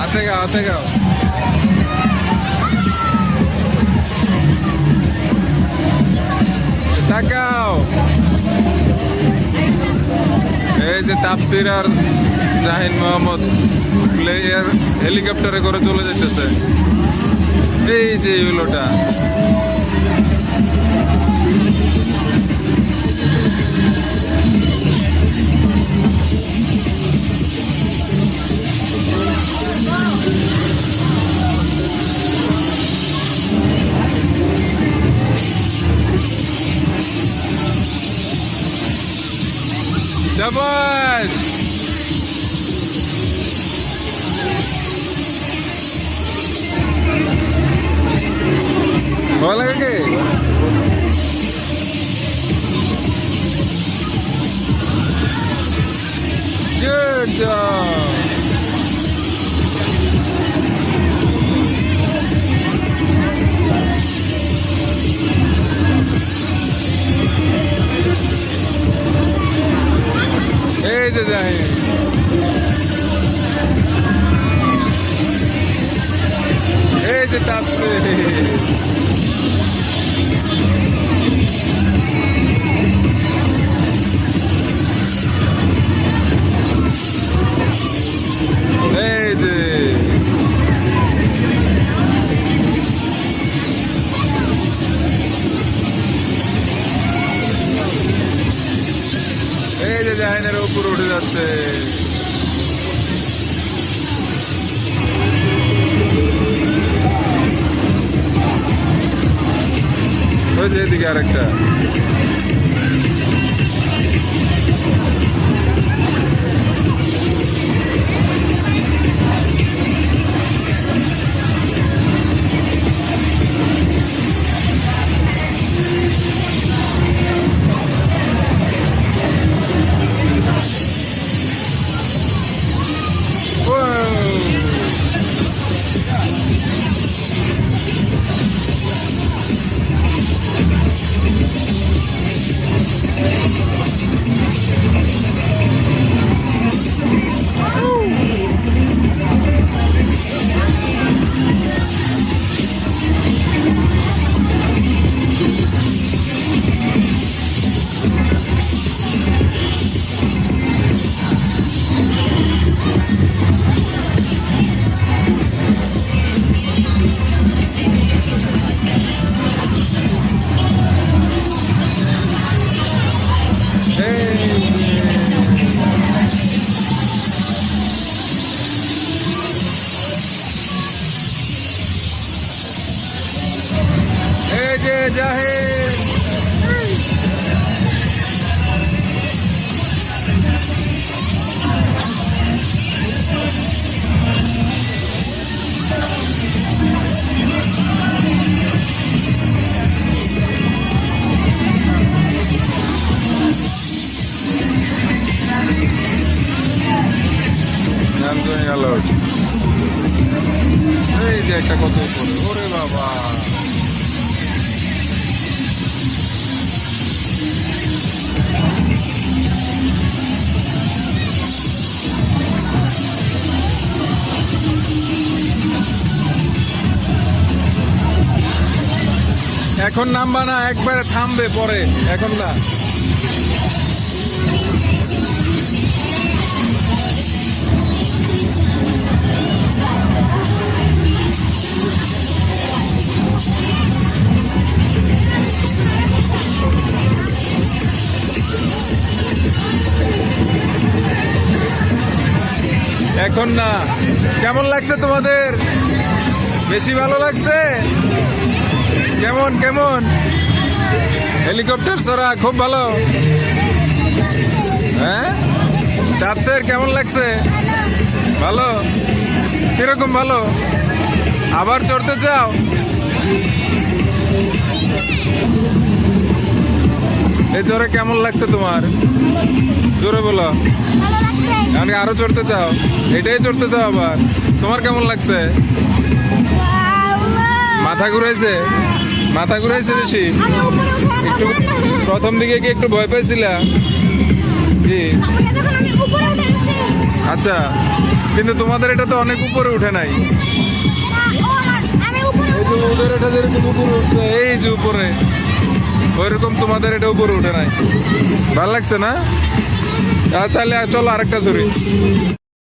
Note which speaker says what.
Speaker 1: হাতে গাও। তাকাও। এই যে তাফসির আর জাহিন মোহাম্মদ প্লেয়ার হেলিকপ্টারে করে চলে যেতেছে। এই যে ইউলোটা शाबाश। ভালো লাগে কি? Good job. এই যে জাহিন, এই যে তাফসির, এই যে জাহিনের উপর উঠে যাচ্ছে। ওই যে এদিকে আরেকটা। এই যে জাহিন, এই যে একটা কত উপরে, ওরে বাবা। এখন নামবা না, একবারে থামবে পরে, এখন না। এখন না। কেমন লাগছে তোমাদের? বেশি ভালো লাগছে? কেমন কেমন হেলিকপ্টার চড়া? খুব ভালো। হ্যাঁ, তাফসির কেমন লাগছে? ভালো। কিরকম ভালো? আবার চড়তে চাও? এই চড়ে কেমন লাগছে তোমার? জোরে বলো। আমি আরো চড়তে চাও? এটাই চড়তে চাও আবার? তোমার কেমন লাগছে? মাথা ঘুরাইছে? মাথা ঘুরাইছে বেশি? একটু প্রথম দিকে কি একটু ভয় পাইছিলা? জি। আচ্ছা, কিন্তু তোমাদের এটা তো অনেক উপরে উঠে নাই।
Speaker 2: আমি উপরে
Speaker 1: এই যে ওদের এটা যেরকম উপরে উঠছে, এই যে উপরে, ওইরকম তোমাদের এটা উপরে উঠে নাই। ভাল লাগছে না? তাহলে চলো আরেকটা ছড়ি।